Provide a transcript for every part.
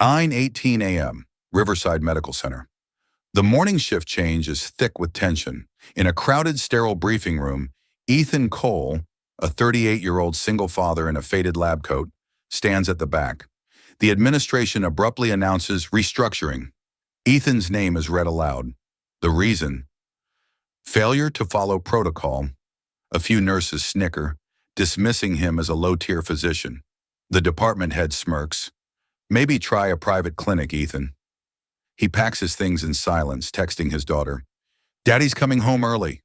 9:18 a.m., Riverside Medical Center. The morning shift change is thick with tension. In a crowded, sterile briefing room, Ethan Cole, a 38-year-old single father in a faded lab coat, stands at the back. The administration abruptly announces restructuring. Ethan's name is read aloud. The reason? Failure to follow protocol. A few nurses snicker, dismissing him as a low-tier physician. The department head smirks. Maybe try a private clinic, Ethan. He packs his things in silence, texting his daughter. Daddy's coming home early.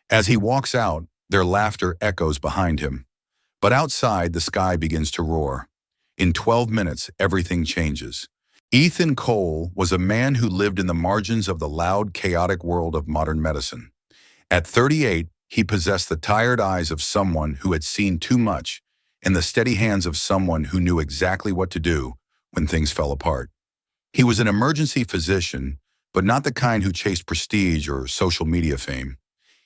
As he walks out, their laughter echoes behind him. But outside, the sky begins to roar. In 12 minutes, everything changes. Ethan Cole was a man who lived in the margins of the loud, chaotic world of modern medicine. At 38, he possessed the tired eyes of someone who had seen too much and the steady hands of someone who knew exactly what to do when things fell apart. He was an emergency physician, but not the kind who chased prestige or social media fame.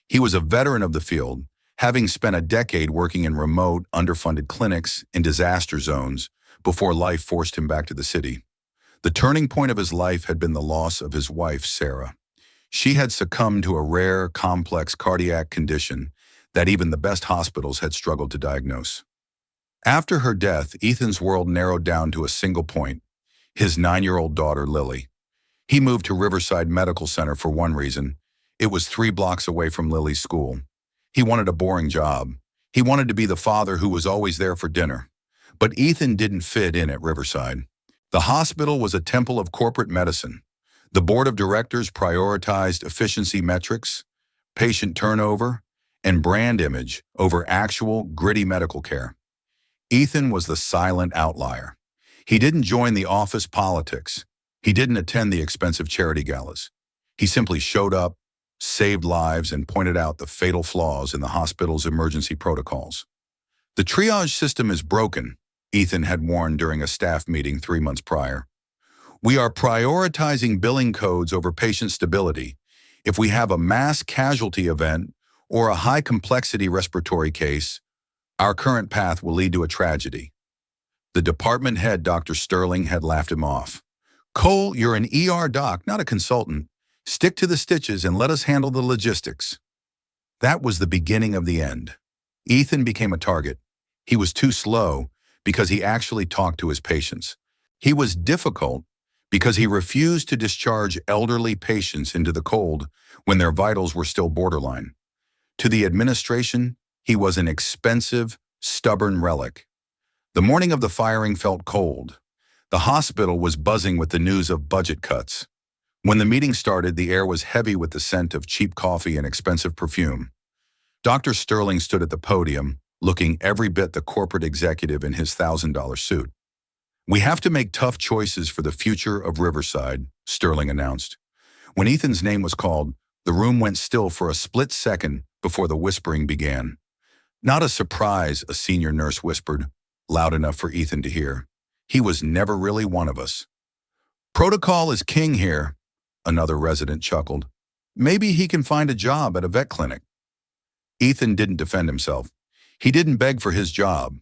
He was a veteran of the field, having spent a decade working in remote, underfunded clinics in disaster zones before life forced him back to the city. The turning point of his life had been the loss of his wife, Sarah. She had succumbed to a rare, complex cardiac condition that even the best hospitals had struggled to diagnose. After her death, Ethan's world narrowed down to a single point: his 9-year-old daughter, Lily. He moved to Riverside Medical Center for one reason. It was 3 blocks away from Lily's school. He wanted a boring job. He wanted to be the father who was always there for dinner. But Ethan didn't fit in at Riverside. The hospital was a temple of corporate medicine. The board of directors prioritized efficiency metrics, patient turnover, and brand image over actual, gritty medical care. Ethan was the silent outlier. He didn't join the office politics. He didn't attend the expensive charity galas. He simply showed up, saved lives, and pointed out the fatal flaws in the hospital's emergency protocols. The triage system is broken, Ethan had warned during a staff meeting 3 months prior. We are prioritizing billing codes over patient stability. If we have a mass casualty event or a high-complexity respiratory case, our current path will lead to a tragedy. The department head, Dr. Sterling, had laughed him off. Cole, you're an ER doc, not a consultant. Stick to the stitches and let us handle the logistics. That was the beginning of the end. Ethan became a target. He was too slow because he actually talked to his patients. He was difficult because he refused to discharge elderly patients into the cold when their vitals were still borderline. To the administration, he was an expensive, stubborn relic. The morning of the firing felt cold. The hospital was buzzing with the news of budget cuts. When the meeting started, the air was heavy with the scent of cheap coffee and expensive perfume. Dr. Sterling stood at the podium, looking every bit the corporate executive in his $1,000 suit. We have to make tough choices for the future of Riverside, Sterling announced. When Ethan's name was called, the room went still for a split second before the whispering began. Not a surprise, a senior nurse whispered, loud enough for Ethan to hear. He was never really one of us. Protocol is king here, another resident chuckled. Maybe he can find a job at a vet clinic. Ethan didn't defend himself. He didn't beg for his job.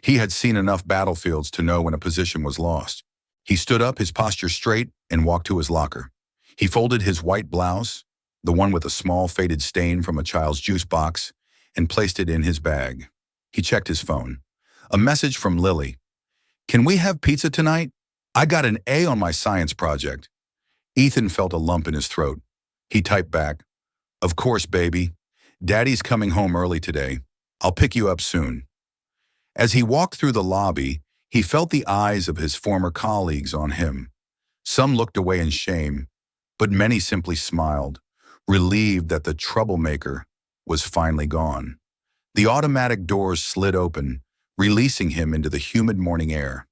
He had seen enough battlefields to know when a position was lost. He stood up, his posture straight, and walked to his locker. He folded his white blouse, the one with a small faded stain from a child's juice box, and placed it in his bag. He checked his phone. A message from Lily. Can we have pizza tonight? I got an A on my science project. Ethan felt a lump in his throat. He typed back, Of course, baby. Daddy's coming home early today. I'll pick you up soon. As he walked through the lobby, he felt the eyes of his former colleagues on him. Some looked away in shame, but many simply smiled, relieved that the troublemaker was finally gone. The automatic doors slid open, releasing him into the humid morning air.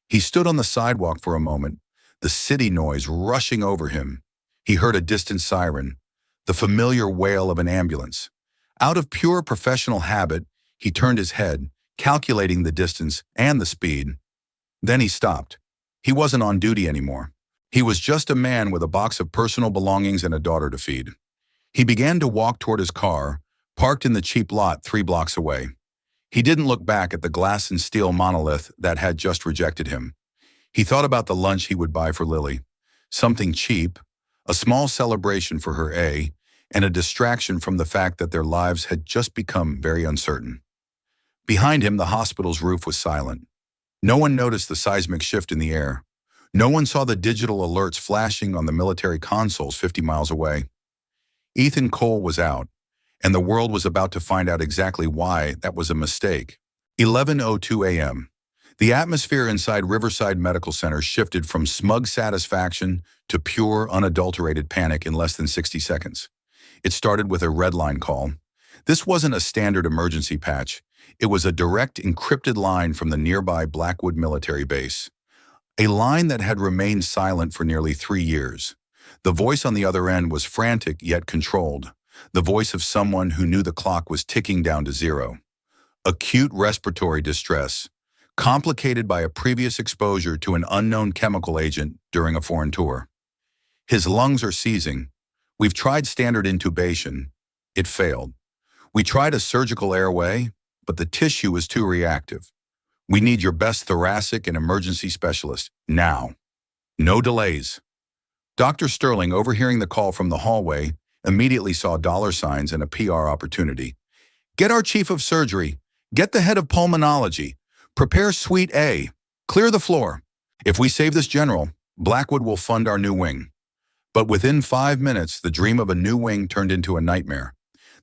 He stood on the sidewalk for a moment, the city noise rushing over him. He heard a distant siren, the familiar wail of an ambulance. Out of pure professional habit, he turned his head, calculating the distance and the speed. Then he stopped. He wasn't on duty anymore. He was just a man with a box of personal belongings and a daughter to feed. He began to walk toward his car, parked in the cheap lot 3 blocks away. He didn't look back at the glass and steel monolith that had just rejected him. He thought about the lunch he would buy for Lily. Something cheap, a small celebration for her A, and a distraction from the fact that their lives had just become very uncertain. Behind him, the hospital's roof was silent. No one noticed the seismic shift in the air. No one saw the digital alerts flashing on the military consoles 50 miles away. Ethan Cole was out, and the world was about to find out exactly why that was a mistake. 11:02 a.m. The atmosphere inside Riverside Medical Center shifted from smug satisfaction to pure, unadulterated panic in less than 60 seconds. It started with a red line call. This wasn't a standard emergency patch. It was a direct, encrypted line from the nearby Blackwood military base. A line that had remained silent for nearly 3 years. The voice on the other end was frantic yet controlled. The voice of someone who knew the clock was ticking down to zero. Acute respiratory distress, complicated by a previous exposure to an unknown chemical agent during a foreign tour. His lungs are seizing. We've tried standard intubation. It failed. We tried a surgical airway, but the tissue is too reactive. We need your best thoracic and emergency specialist, now. No delays. Dr. Sterling, overhearing the call from the hallway, immediately saw dollar signs and a PR opportunity. Get our chief of surgery. Get the head of pulmonology. Prepare Suite A. Clear the floor. If we save this general, Blackwood will fund our new wing. But within 5 minutes, the dream of a new wing turned into a nightmare.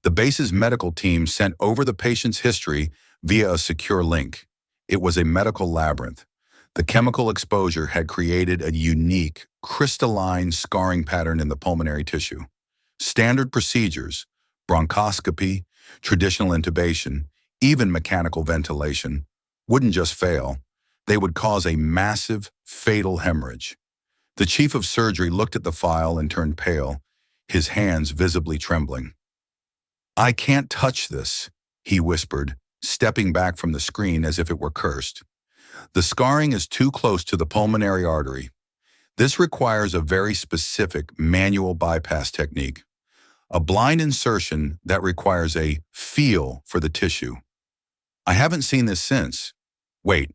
The base's medical team sent over the patient's history via a secure link. It was a medical labyrinth. The chemical exposure had created a unique, crystalline scarring pattern in the pulmonary tissue. Standard procedures, bronchoscopy, traditional intubation, even mechanical ventilation, wouldn't just fail. They would cause a massive, fatal hemorrhage. The chief of surgery looked at the file and turned pale, his hands visibly trembling. "I can't touch this," he whispered, stepping back from the screen as if it were cursed. "The scarring is too close to the pulmonary artery. This requires a very specific manual bypass technique, a blind insertion that requires a feel for the tissue. I haven't seen this since. Wait."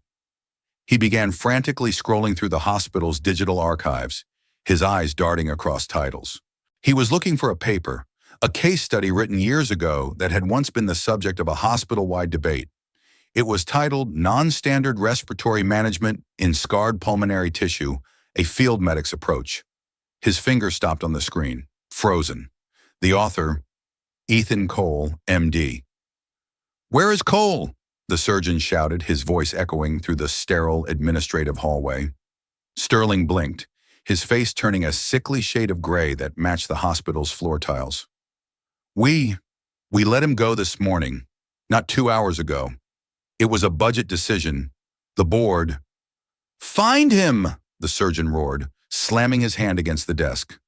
He began frantically scrolling through the hospital's digital archives, his eyes darting across titles. He was looking for a paper, a case study written years ago that had once been the subject of a hospital-wide debate. It was titled Non-Standard Respiratory Management in Scarred Pulmonary Tissue, a Field Medic's Approach. His finger stopped on the screen, frozen. The author, Ethan Cole, MD. "Where is Cole?" the surgeon shouted, his voice echoing through the sterile administrative hallway. Sterling blinked, his face turning a sickly shade of gray that matched the hospital's floor tiles. We let him go this morning, not 2 hours ago. It was a budget decision. The board—" "Find him!" the surgeon roared, slamming his hand against the desk.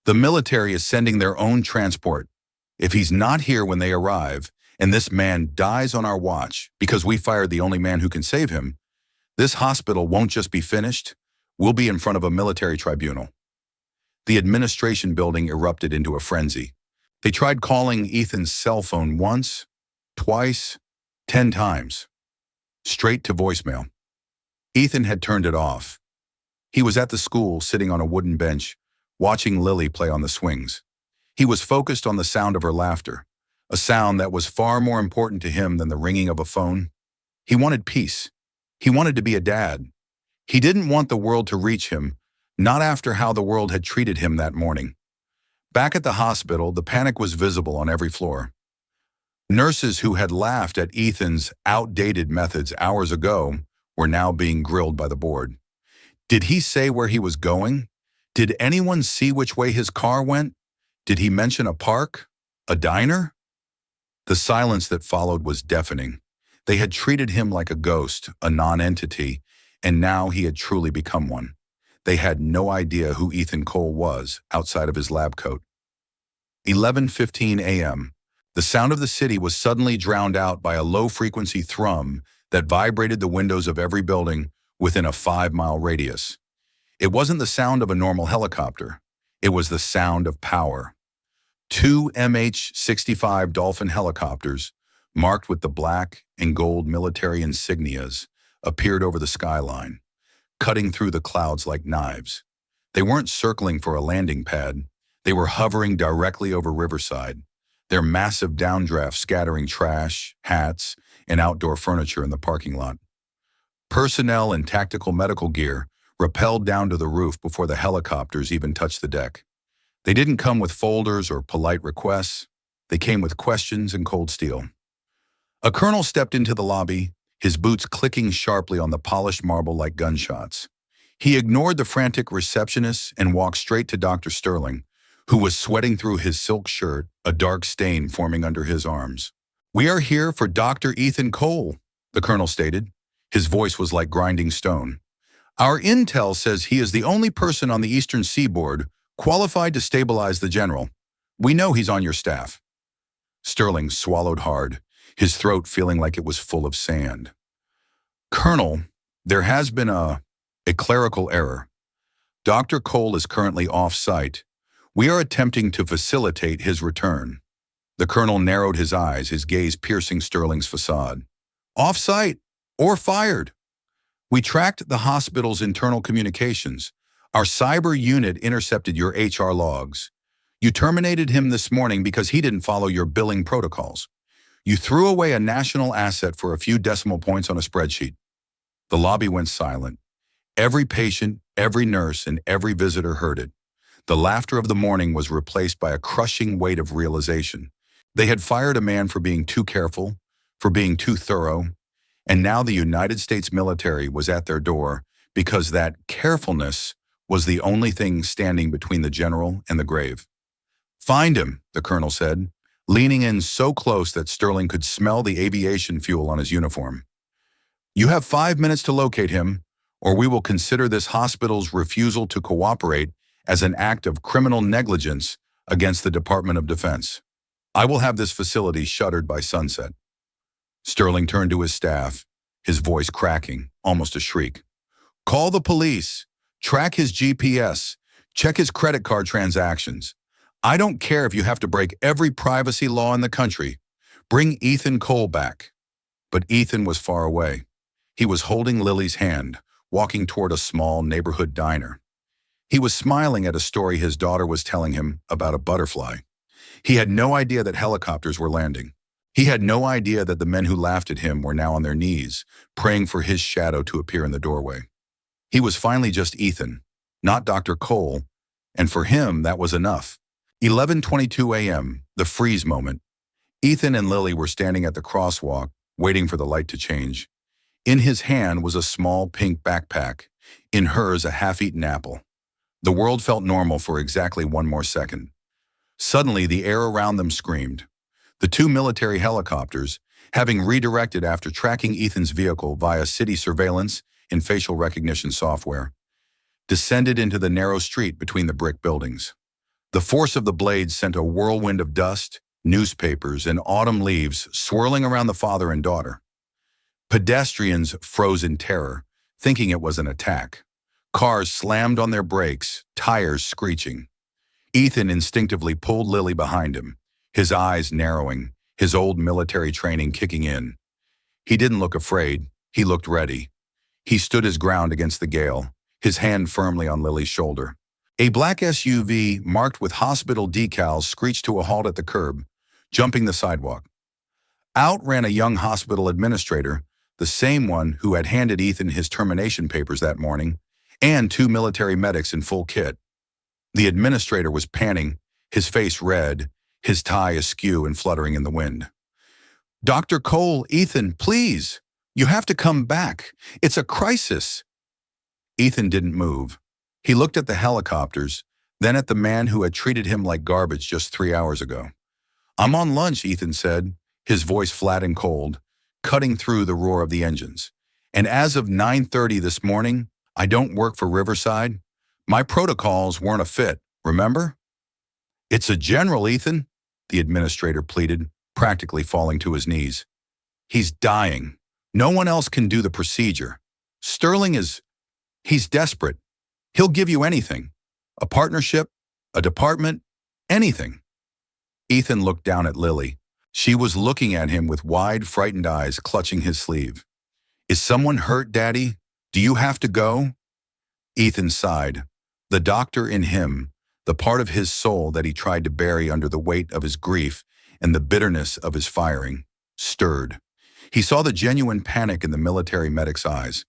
"The military is sending their own transport. If he's not here when they arrive, and this man dies on our watch because we fired the only man who can save him, this hospital won't just be finished, we'll be in front of a military tribunal." The administration building erupted into a frenzy. They tried calling Ethan's cell phone once, twice, 10 times. Straight to voicemail. Ethan had turned it off. He was at the school, sitting on a wooden bench, watching Lily play on the swings. He was focused on the sound of her laughter, a sound that was far more important to him than the ringing of a phone. He wanted peace. He wanted to be a dad. He didn't want the world to reach him, not after how the world had treated him that morning. Back at the hospital, the panic was visible on every floor. Nurses who had laughed at Ethan's outdated methods hours ago were now being grilled by the board. Did he say where he was going? Did anyone see which way his car went? Did he mention a park? A diner? The silence that followed was deafening. They had treated him like a ghost, a non-entity, and now he had truly become one. They had no idea who Ethan Cole was outside of his lab coat. 11:15 a.m. The sound of the city was suddenly drowned out by a low-frequency thrum that vibrated the windows of every building within a 5-mile radius. It wasn't the sound of a normal helicopter. It was the sound of power. 2 MH-65 Dolphin helicopters, marked with the black and gold military insignias, appeared over the skyline. cutting through the clouds like knives. They weren't circling for a landing pad. They were hovering directly over Riverside, their massive downdraft scattering trash, hats, and outdoor furniture in the parking lot. Personnel in tactical medical gear rappelled down to the roof before the helicopters even touched the deck. They didn't come with folders or polite requests. They came with questions and cold steel. A colonel stepped into the lobby, his boots clicking sharply on the polished marble like gunshots. He ignored the frantic receptionist and walked straight to Dr. Sterling, who was sweating through his silk shirt, a dark stain forming under his arms. "We are here for Dr. Ethan Cole," the colonel stated. His voice was like grinding stone. "Our intel says he is the only person on the eastern seaboard qualified to stabilize the general. We know he's on your staff." Sterling swallowed hard, his throat feeling like it was full of sand. "Colonel, there has been a clerical error. Dr. Cole is currently off-site. We are attempting to facilitate his return." The colonel narrowed his eyes, his gaze piercing Sterling's facade. "Off-site or fired? We tracked the hospital's internal communications. Our cyber unit intercepted your HR logs. You terminated him this morning because he didn't follow your billing protocols. You threw away a national asset for a few decimal points on a spreadsheet." The lobby went silent. Every patient, every nurse, and every visitor heard it. The laughter of the morning was replaced by a crushing weight of realization. They had fired a man for being too careful, for being too thorough, and now the United States military was at their door because that carefulness was the only thing standing between the general and the grave. "Find him," the colonel said, leaning in so close that Sterling could smell the aviation fuel on his uniform. "You have 5 minutes to locate him, or we will consider this hospital's refusal to cooperate as an act of criminal negligence against the Department of Defense. I will have this facility shuttered by sunset." Sterling turned to his staff, his voice cracking, almost a shriek. "Call the police. Track his GPS. Check his credit card transactions. I don't care if you have to break every privacy law in the country. Bring Ethan Cole back." But Ethan was far away. He was holding Lily's hand, walking toward a small neighborhood diner. He was smiling at a story his daughter was telling him about a butterfly. He had no idea that helicopters were landing. He had no idea that the men who laughed at him were now on their knees, praying for his shadow to appear in the doorway. He was finally just Ethan, not Dr. Cole, and for him that was enough. 11:22 a.m., the freeze moment. Ethan and Lily were standing at the crosswalk, waiting for the light to change. In his hand was a small pink backpack, in hers a half-eaten apple. The world felt normal for exactly one more second. Suddenly, the air around them screamed. The two military helicopters, having redirected after tracking Ethan's vehicle via city surveillance and facial recognition software, descended into the narrow street between the brick buildings. The force of the blades sent a whirlwind of dust, newspapers, and autumn leaves swirling around the father and daughter. Pedestrians froze in terror, thinking it was an attack. Cars slammed on their brakes, tires screeching. Ethan instinctively pulled Lily behind him, his eyes narrowing, his old military training kicking in. He didn't look afraid, he looked ready. He stood his ground against the gale, his hand firmly on Lily's shoulder. A black SUV marked with hospital decals screeched to a halt at the curb, jumping the sidewalk. Out ran a young hospital administrator, the same one who had handed Ethan his termination papers that morning, and two military medics in full kit. The administrator was panting, his face red, his tie askew and fluttering in the wind. "Dr. Cole, Ethan, please, you have to come back. It's a crisis." Ethan didn't move. He looked at the helicopters, then at the man who had treated him like garbage just 3 hours ago. "I'm on lunch," Ethan said, his voice flat and cold, cutting through the roar of the engines. "And as of 9:30 this morning, I don't work for Riverside. My protocols weren't a fit, remember?" "It's a general, Ethan," the administrator pleaded, practically falling to his knees. "He's dying. No one else can do the procedure. Sterling he's desperate. He'll give you anything. A partnership, a department, anything." Ethan looked down at Lily. She was looking at him with wide, frightened eyes, clutching his sleeve. "Is someone hurt, Daddy? Do you have to go?" Ethan sighed. The doctor in him, the part of his soul that he tried to bury under the weight of his grief and the bitterness of his firing, stirred. He saw the genuine panic in the military medic's eyes.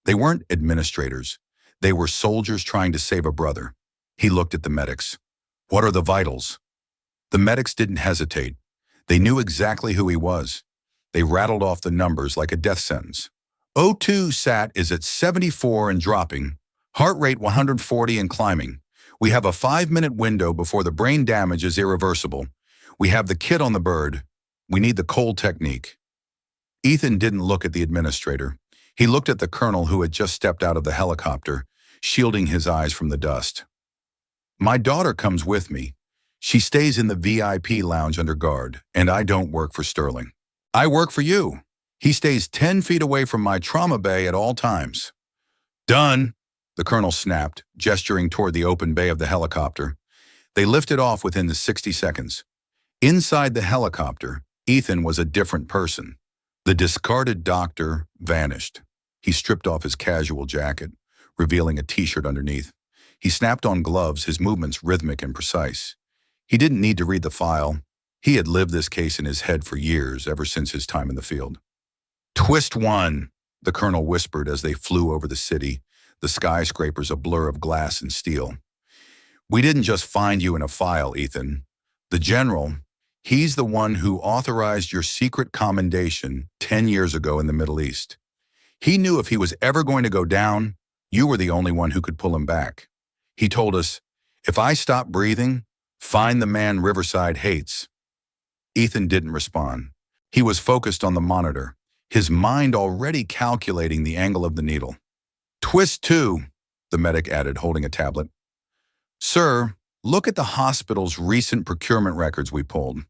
They weren't administrators. They were soldiers trying to save a brother. He looked at the medics. What are the vitals? The medics didn't hesitate. They knew exactly who he was. They rattled off the numbers like a death sentence. O2 sat is at 74 and dropping. Heart rate 140 and climbing. We have a 5-minute window before the brain damage is irreversible. We have the kit on the bird. We need the cold technique. Ethan didn't look at the administrator. He looked at the colonel who had just stepped out of the helicopter, shielding his eyes from the dust. My daughter comes with me. She stays in the VIP lounge under guard, and I don't work for Sterling. I work for you. He stays 10 feet away from my trauma bay at all times. Done, the colonel snapped, gesturing toward the open bay of the helicopter. They lifted off within the 60 seconds. Inside the helicopter, Ethan was a different person. The discarded doctor vanished. He stripped off his casual jacket, revealing a t-shirt underneath. He snapped on gloves, his movements rhythmic and precise. He didn't need to read the file. He had lived this case in his head for years, ever since his time in the field. Twist 1, the colonel whispered as they flew over the city, the skyscrapers a blur of glass and steel. We didn't just find you in a file, Ethan. The general, he's the one who authorized your secret commendation 10 years ago in the Middle East. He knew if he was ever going to go down, you were the only one who could pull him back. He told us, if I stop breathing, find the man Riverside hates. Ethan didn't respond. He was focused on the monitor, his mind already calculating the angle of the needle. Twist 2, the medic added, holding a tablet. Sir, look at the hospital's recent procurement records we pulled.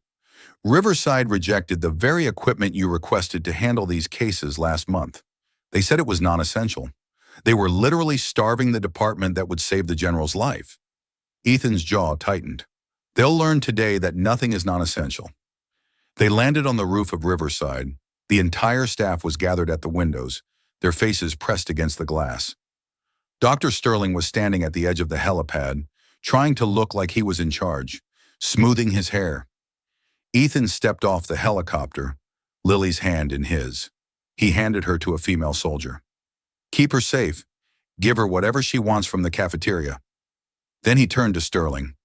Riverside rejected the very equipment you requested to handle these cases last month. They said it was non-essential. They were literally starving the department that would save the general's life. Ethan's jaw tightened. They'll learn today that nothing is non-essential. They landed on the roof of Riverside. The entire staff was gathered at the windows, their faces pressed against the glass. Dr. Sterling was standing at the edge of the helipad, trying to look like he was in charge, smoothing his hair. Ethan stepped off the helicopter, Lily's hand in his. He handed her to a female soldier. Keep her safe. Give her whatever she wants from the cafeteria. Then he turned to Sterling.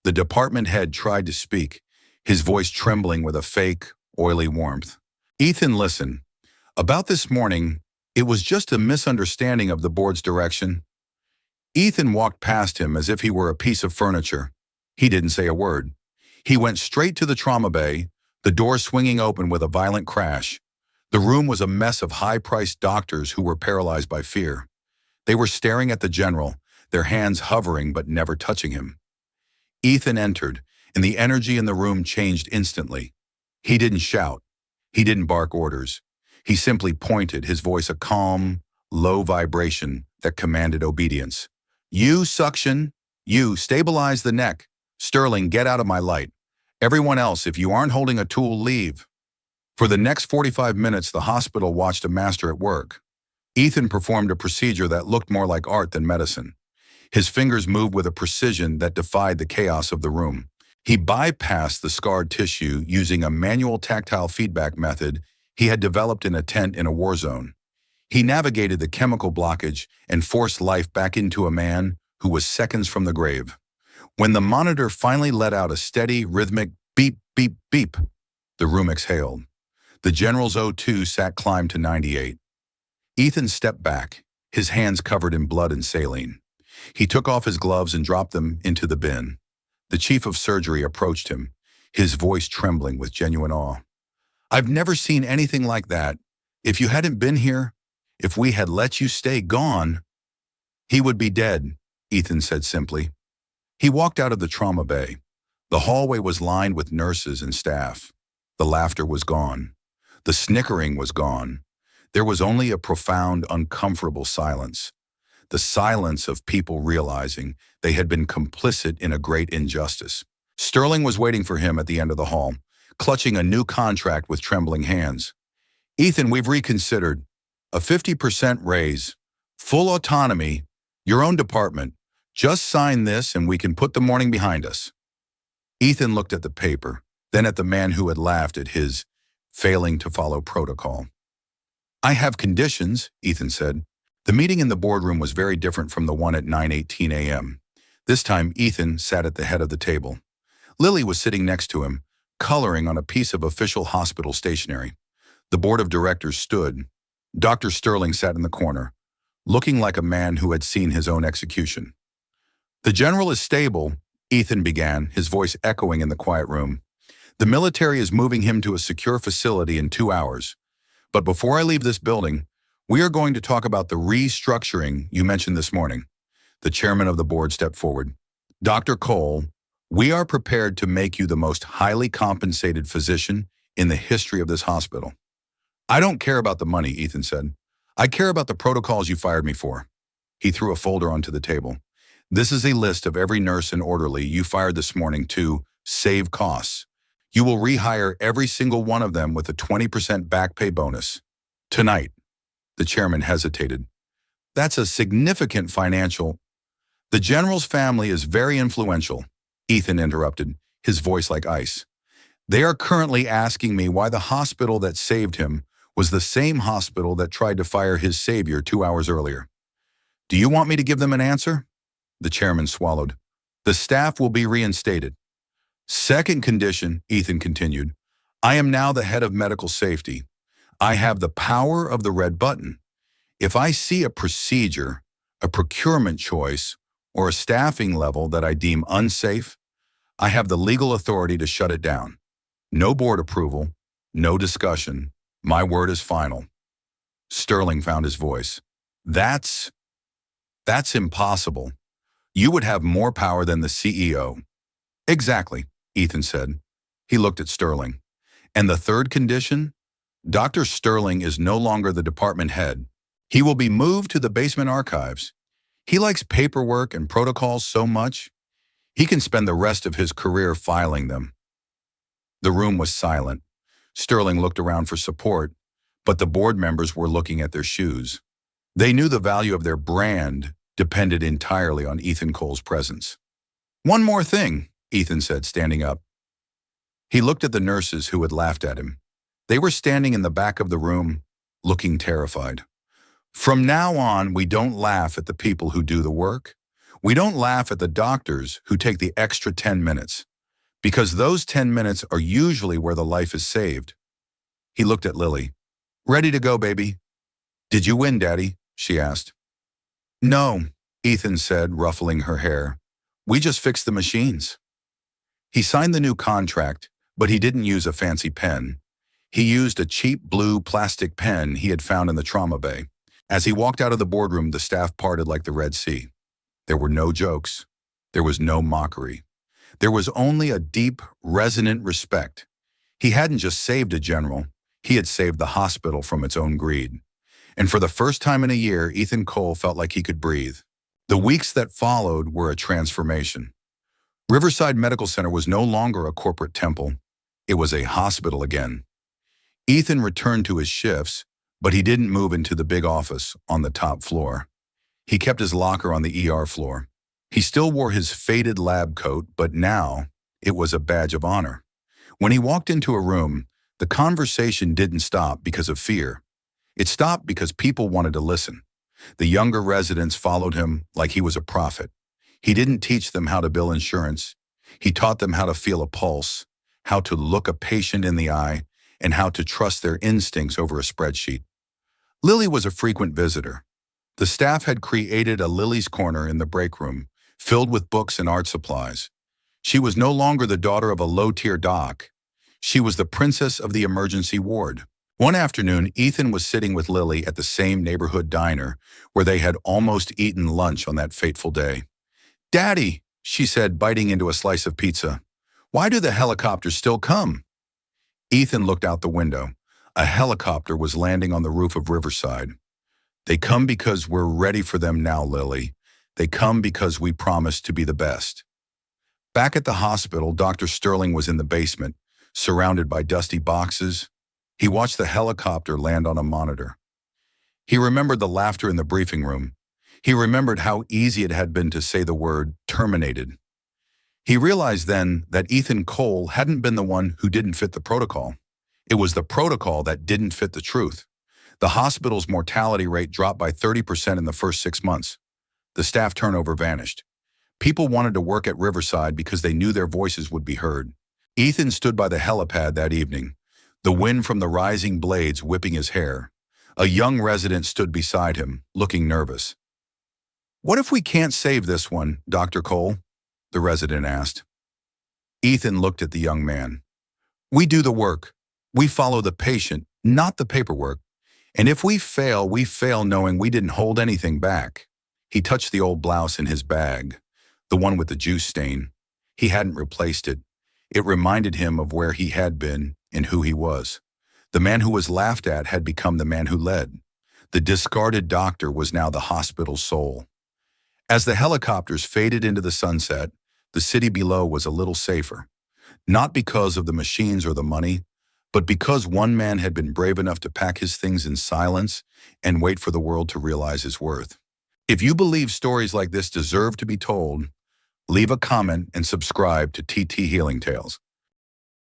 The department head tried to speak, his voice trembling with a fake, oily warmth. Ethan, listen. About this morning, it was just a misunderstanding of the board's direction. Ethan walked past him as if he were a piece of furniture. He didn't say a word. He went straight to the trauma bay, the door swinging open with a violent crash. The room was a mess of high-priced doctors who were paralyzed by fear. They were staring at the general, their hands hovering but never touching him. Ethan entered, and the energy in the room changed instantly. He didn't shout. He didn't bark orders. He simply pointed, his voice a calm, low vibration that commanded obedience. You, suction. You, stabilize the neck. Sterling, get out of my light. Everyone else, if you aren't holding a tool, leave. For the next 45 minutes, the hospital watched a master at work. Ethan performed a procedure that looked more like art than medicine. His fingers moved with a precision that defied the chaos of the room. He bypassed the scarred tissue using a manual tactile feedback method he had developed in a tent in a war zone. He navigated the chemical blockage and forced life back into a man who was seconds from the grave. When the monitor finally let out a steady, rhythmic beep, beep, beep, the room exhaled. The general's O2 sat climbed to 98. Ethan stepped back, his hands covered in blood and saline. He took off his gloves and dropped them into the bin. The chief of surgery approached him, his voice trembling with genuine awe. I've never seen anything like that. If you hadn't been here, if we had let you stay gone, he would be dead, Ethan said simply. He walked out of the trauma bay. The hallway was lined with nurses and staff. The laughter was gone. The snickering was gone. There was only a profound, uncomfortable silence. The silence of people realizing they had been complicit in a great injustice. Sterling was waiting for him at the end of the hall, clutching a new contract with trembling hands. Ethan, we've reconsidered. A 50% raise, full autonomy, Your own department. Just sign this and we can put the morning behind us. Ethan looked at the paper, then at the man who had laughed at his failing to follow protocol. I have conditions, Ethan said. The meeting in the boardroom was very different from the one at 9:18 a.m. This time, Ethan sat at the head of the table. Lily was sitting next to him, coloring on a piece of official hospital stationery. The board of directors stood. Dr. Sterling sat in the corner, looking like a man who had seen his own execution. The general is stable, Ethan began, his voice echoing in the quiet room. The military is moving him to a secure facility in 2 hours. But before I leave this building, we are going to talk about the restructuring you mentioned this morning. The chairman of the board stepped forward. Dr. Cole, we are prepared to make you the most highly compensated physician in the history of this hospital. I don't care about the money, Ethan said. I care about the protocols you fired me for. He threw a folder onto the table. This is a list of every nurse and orderly you fired this morning to save costs. You will rehire every single one of them with a 20% back pay bonus. Tonight. The chairman hesitated. That's a significant financial. The general's family is very influential, Ethan interrupted, his voice like ice. They are currently asking me why the hospital that saved him was the same hospital that tried to fire his savior 2 hours earlier. Do you want me to give them an answer? The chairman swallowed. The staff will be reinstated. Second condition, Ethan continued. I am now the head of medical safety. I have the power of the red button. If I see a procedure, a procurement choice, or a staffing level that I deem unsafe, I have the legal authority to shut it down. No board approval, no discussion. My word is final. Sterling found his voice. That's impossible. You would have more power than the CEO. Exactly, Ethan said. He looked at Sterling. And the third condition? Dr. Sterling is no longer the department head. He will be moved to the basement archives. He likes paperwork and protocols so much, he can spend the rest of his career filing them. The room was silent. Sterling looked around for support, but the board members were looking at their shoes. They knew the value of their brand depended entirely on Ethan Cole's presence. One more thing, Ethan said, standing up. He looked at the nurses who had laughed at him. They were standing in the back of the room, looking terrified. From now on, we don't laugh at the people who do the work. We don't laugh at the doctors who take the extra 10 minutes, because those 10 minutes are usually where the life is saved. He looked at Lily. Ready to go, baby? Did you win, Daddy? She asked. No, Ethan said, ruffling her hair. We just fixed the machines. He signed the new contract, but he didn't use a fancy pen. He used a cheap blue plastic pen he had found in the trauma bay. As he walked out of the boardroom, the staff parted like the Red Sea. There were no jokes. There was no mockery. There was only a deep, resonant respect. He hadn't just saved a general. He had saved the hospital from its own greed. And for the first time in a year, Ethan Cole felt like he could breathe. The weeks that followed were a transformation. Riverside Medical Center was no longer a corporate temple. It was a hospital again. Ethan returned to his shifts, but he didn't move into the big office on the top floor. He kept his locker on the ER floor. He still wore his faded lab coat, but now it was a badge of honor. When he walked into a room, the conversation didn't stop because of fear. It stopped because people wanted to listen. The younger residents followed him like he was a prophet. He didn't teach them how to bill insurance. He taught them how to feel a pulse, how to look a patient in the eye, and how to trust their instincts over a spreadsheet. Lily was a frequent visitor. The staff had created a Lily's Corner in the break room, filled with books and art supplies. She was no longer the daughter of a low-tier doc. She was the princess of the emergency ward. One afternoon, Ethan was sitting with Lily at the same neighborhood diner where they had almost eaten lunch on that fateful day. "Daddy," she said, biting into a slice of pizza, "why do the helicopters still come?" Ethan looked out the window. A helicopter was landing on the roof of Riverside. "They come because we're ready for them now, Lily. They come because we promised to be the best." Back at the hospital, Dr. Sterling was in the basement, surrounded by dusty boxes. He watched the helicopter land on a monitor. He remembered the laughter in the briefing room. He remembered how easy it had been to say the word terminated. He realized then that Ethan Cole hadn't been the one who didn't fit the protocol. It was the protocol that didn't fit the truth. The hospital's mortality rate dropped by 30% in the first 6 months. The staff turnover vanished. People wanted to work at Riverside because they knew their voices would be heard. Ethan stood by the helipad that evening, the wind from the rising blades whipping his hair. A young resident stood beside him, looking nervous. "What if we can't save this one, Dr. Cole?" the resident asked. Ethan looked at the young man. "We do the work. We follow the patient, not the paperwork. And if we fail knowing we didn't hold anything back." He touched the old blouse in his bag, the one with the juice stain. He hadn't replaced it. It reminded him of where he had been and who he was. The man who was laughed at had become the man who led. The discarded doctor was now the hospital's soul. As the helicopters faded into the sunset, the city below was a little safer. Not because of the machines or the money, but because one man had been brave enough to pack his things in silence and wait for the world to realize his worth. If you believe stories like this deserve to be told, leave a comment and subscribe to TT Healing Tales.